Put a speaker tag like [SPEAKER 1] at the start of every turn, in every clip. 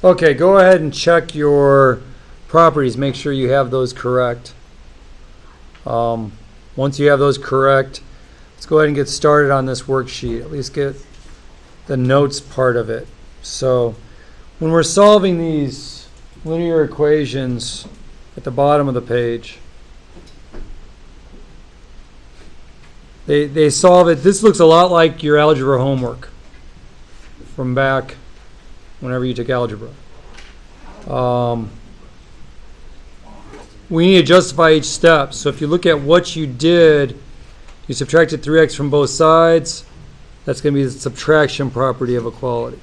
[SPEAKER 1] Okay, go ahead and check your properties. Make sure you have those correct. Once you have those correct, let's go ahead and get started on this worksheet. At least get the notes part of it. So when we're solving these linear equations at the bottom of the page, they solve it. This looks a lot like your algebra homework from back whenever you took algebra. We need to justify each step. So if you look at what you did, you subtracted 3x from both sides. That's going to be the subtraction property of equality.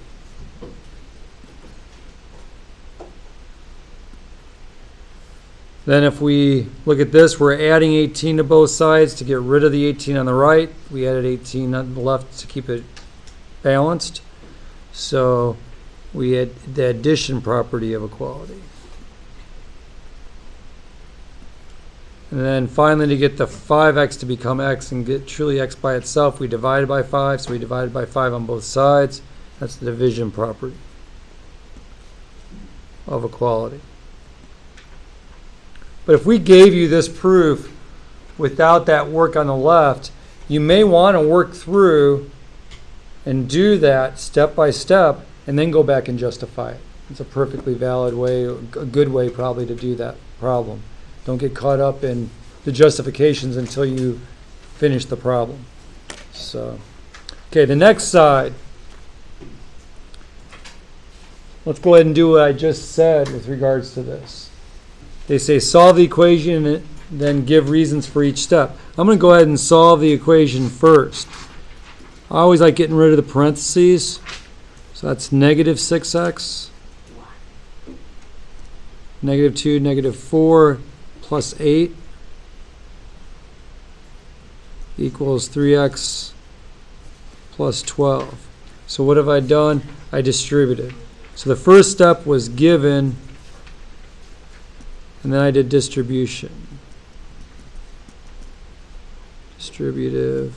[SPEAKER 1] Then if we look at this, we're adding 18 to both sides to get rid of the 18 on the right. We added 18 on the left to keep it balanced. So we had the addition property of equality. And then finally, to get the 5x to become x and get truly x by itself, we divided by 5. So we divided by 5 on both sides. That's the division property of equality. But if we gave you this proof without that work on the left, you may want to work through and do that step by step and then go back and justify it. It's a perfectly valid way, a good way probably to do that problem. Don't get caught up in the justifications until you finish the problem. So, okay, the next side. Let's go ahead and do what I just said with regards to this. They say solve the equation and then give reasons for each step. I'm going to go ahead and solve the equation first. I always like getting rid of the parentheses. So that's negative 6x, negative 2, negative 4, plus 8 equals 3x plus 12. So what have I done? I distributed. So the first step was given, and then I did distribution. Distributive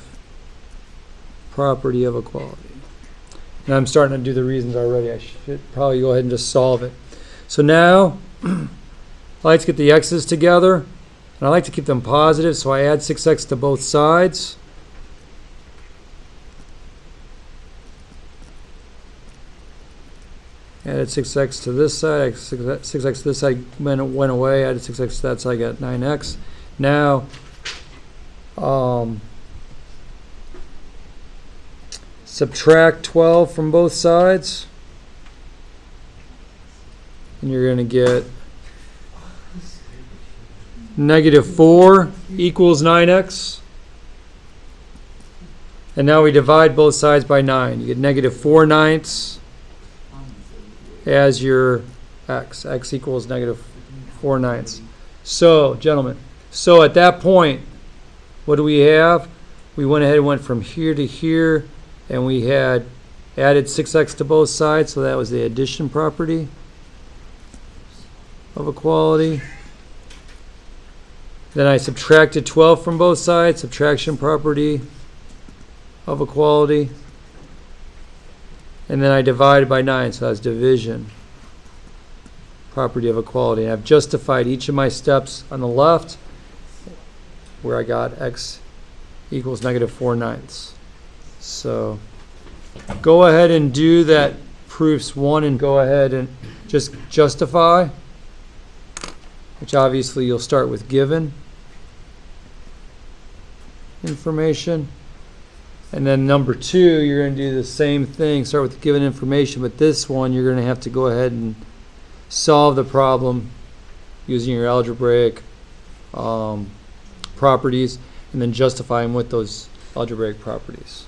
[SPEAKER 1] property of equality. Now I'm starting to do the reasons already. I should probably go ahead and just solve it. So now I like to get the x's together, and I like to keep them positive, so I add 6x to both sides. Added 6x to this side, 6x to this side went away, added 6x to that side, I got 9x. Now, subtract 12 from both sides, and you're going to get negative 4 equals 9x. And now we divide both sides by 9. You get negative 4/9 as your x. X equals negative 4/9. So, gentlemen, so at that point, what do we have? We went ahead and went from here to here, and we had added 6x to both sides, so that was the addition property of equality. Then I subtracted 12 from both sides, subtraction property of equality. And then I divided by 9, so that's division property of equality. And I've justified each of my steps on the left where I got x equals negative 4/9. So go ahead and do that proofs 1 and go ahead and just justify, which obviously you'll start with given information. And then number 2, you're going to do the same thing, start with the given information, but this one you're going to have to go ahead and solve the problem using your algebraic properties and then justify them with those algebraic properties.